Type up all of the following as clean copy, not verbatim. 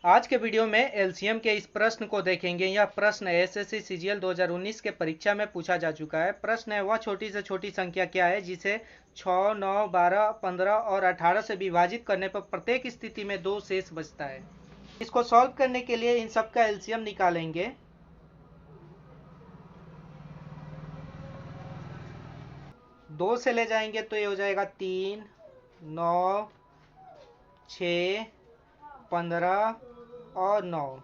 आज के वीडियो में एलसीएम के इस प्रश्न को देखेंगे। यह प्रश्न एसएससी सीजीएल 2019 के परीक्षा में पूछा जा चुका है। प्रश्न है, वह छोटी से छोटी संख्या क्या है जिसे 6, 9, 12, 15 और 18 से विभाजित करने पर प्रत्येक स्थिति में 2 शेष बचता है। इसको सॉल्व करने के लिए इन सब का एलसीएम निकालेंगे। दो से ले जाएंगे तो ये हो जाएगा 3, 9, 6, 15 और 9।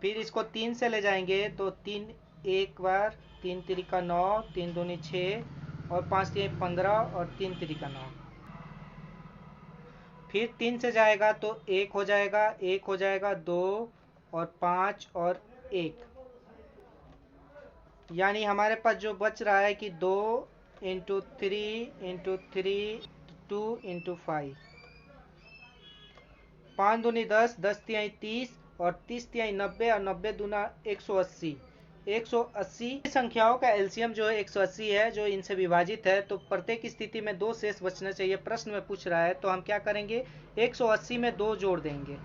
फिर इसको 3 से ले जाएंगे तो 3 एक बार, 3 तिरिका 9, 3 दूनी 6 और 5 तिरिका 15 और 3 तिरिका 9। फिर 3 से जाएगा तो 1 हो जाएगा, 1 हो जाएगा 2 और 5 और 1, यानी हमारे पास जो बच रहा है कि 2 इंटू 3 इंटू 3 2 इंटू 5, 5 दूनी 10, 10 तिहाई 30 और 30 तिहाई 90 और 90 दूना 180। 180 संख्याओं का एलसीएम जो है 180 है, जो इनसे विभाजित है, तो प्रत्येक स्थिति में 2 शेष बचना चाहिए। प्रश्न में पूछ रहा है तो हम क्या करेंगे, 180 में 2 जोड़ देंगे,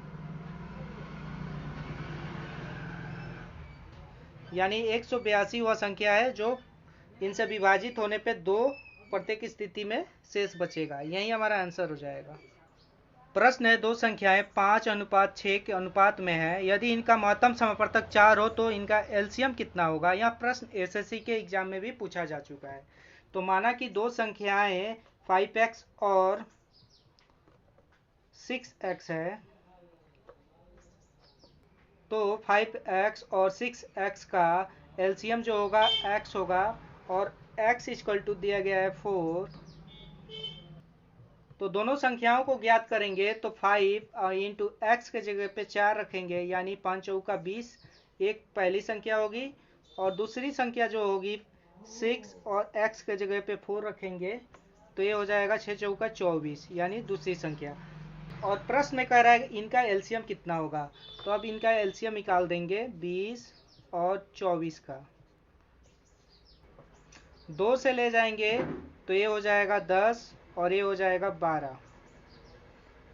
यानी 182 वह संख्या है जो इनसे विभाजित होने पे 2 प्रत्येक स्थिति में शेष बचेगा। यही हमारा आंसर हो जाएगा। प्रश्न है, दो संख्याएं 5:6 के अनुपात में है। यदि इनका महत्तम समापवर्तक 4 हो तो इनका एलसीएम कितना होगा। यह प्रश्न एसएससी के एग्जाम में भी पूछा जा चुका है। तो माना कि दो संख्याएं 5x और 6x है, तो 5x और 6x का एलसीएम जो होगा x होगा, और x इक्वल टू दिया गया है 4। तो दोनों संख्याओं को ज्ञात करेंगे तो 5 इंटू एक्स के जगह पे 4 रखेंगे, यानी 5 चौका 20, एक पहली संख्या होगी, और दूसरी संख्या जो होगी 6 और x के जगह पे 4 रखेंगे, तो ये हो जाएगा 6 चौका 24, यानी दूसरी संख्या। और प्रश्न में कह रहा है इनका एलसीएम कितना होगा, तो अब इनका एलसीएम निकाल देंगे 20 और 24 का। 2 से ले जाएंगे तो ये हो जाएगा 10 और ये हो जाएगा 12।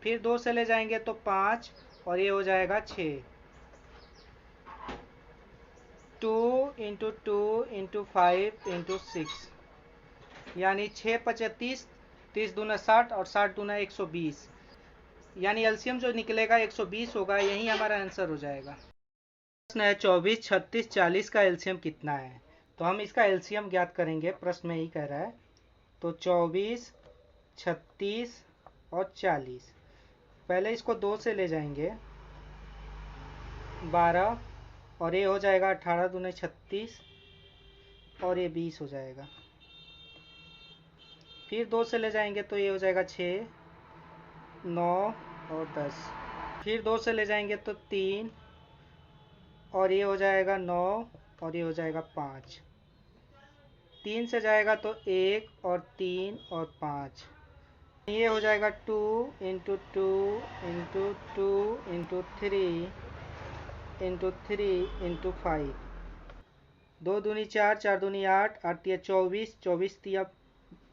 फिर 2 से ले जाएंगे तो 5 और ये हो जाएगा 6। 2 इंटू 2 इंटू 5 इंटू 6, यानी 6 पचे 30, 30 दूना 60 और 60 दूना 120, यानी एलसीएम जो निकलेगा 120 होगा। यही हमारा आंसर हो जाएगा। प्रश्न है 24, 36, 40 का एलसीएम कितना है। तो हम इसका एलसीएम ज्ञात करेंगे, प्रश्न में ही कह रहा है। तो 24, 36 और 40, पहले इसको 2 से ले जाएंगे, 12 और ये हो जाएगा 18 दूने 36 और ये 20 हो जाएगा। फिर 2 से ले जाएंगे तो ये हो जाएगा 6, 9 और 10। फिर 2 से ले जाएंगे तो 3 और ये हो जाएगा 9 और ये हो जाएगा 5। 3 से जाएगा तो 1 और 3 और 5, ये हो जाएगा 2 into 2 into 2 into 3 into 3 into 5, 2 दूनी 4, 4 दूनी 8, 8 तिया 24, 24 तिया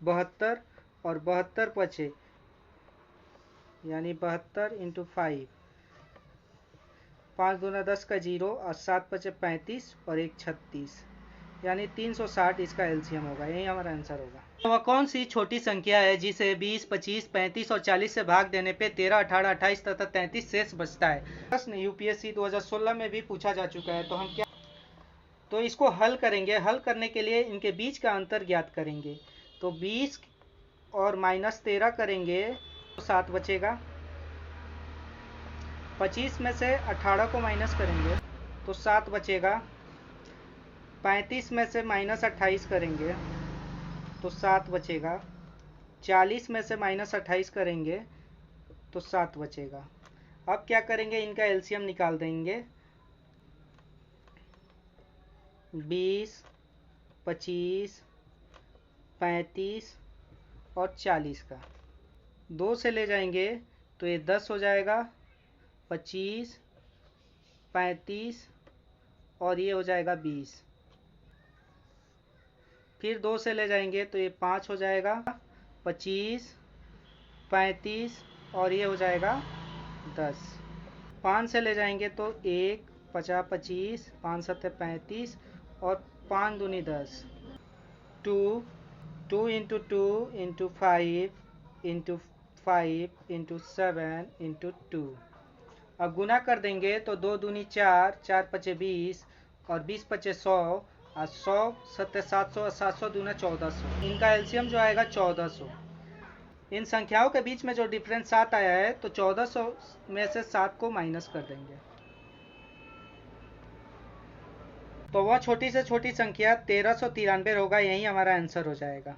72 और 72 पचे, यानी 72 इंटू 5, 5 दूना 10 का 0 और 7 पचे 35 और 1 36, यानी 360 इसका एलसीएम होगा। यही हमारा आंसर होगा। तो वह कौन सी छोटी संख्या है जिसे 20, 25, 35 और 40 से भाग देने पे 13, 18, 28 तथा 33 शेष बचता है। प्रश्न यूपीएससी 2016 में भी पूछा जा चुका है। तो हम क्या, तो इसको हल करेंगे। हल करने के लिए इनके बीच का अंतर ज्ञात करेंगे। तो 20 और -13 करेंगे तो 7 बचेगा। 25 में से 18 को माइनस करेंगे तो 7 बचेगा। 35 में से -28 करेंगे तो 7 बचेगा। 40 में से -28 करेंगे तो 7 बचेगा। अब क्या करेंगे, इनका एलसीएम निकाल देंगे। 20, 25, 35 और 40 का 2 से ले जाएंगे तो ये 10 हो जाएगा। 25, 35 और ये हो जाएगा 20। फिर 2 से ले जाएंगे तो ये 5 हो जाएगा। 25, 35 और ये हो जाएगा 10। 5 से ले जाएंगे तो 1 50 25, 5 सत्ते 35 और 5 दूनी 10। 2 2 into 2 into 5 into 5 into 7 into 2। अब गुना कर देंगे तो 2 दूनी 4, 4 पचे 20 और 20 पचे 100 और 100 सत्ते 700 और 700 दूना 1400। इनका एलसीएम जो आएगा 1400। इन संख्याओं के बीच में जो डिफरेंस 7 आया है तो 1400 में से 7 को माइनस कर देंगे तो वह छोटी से छोटी संख्या 1393 होगा। यही हमारा आंसर हो जाएगा।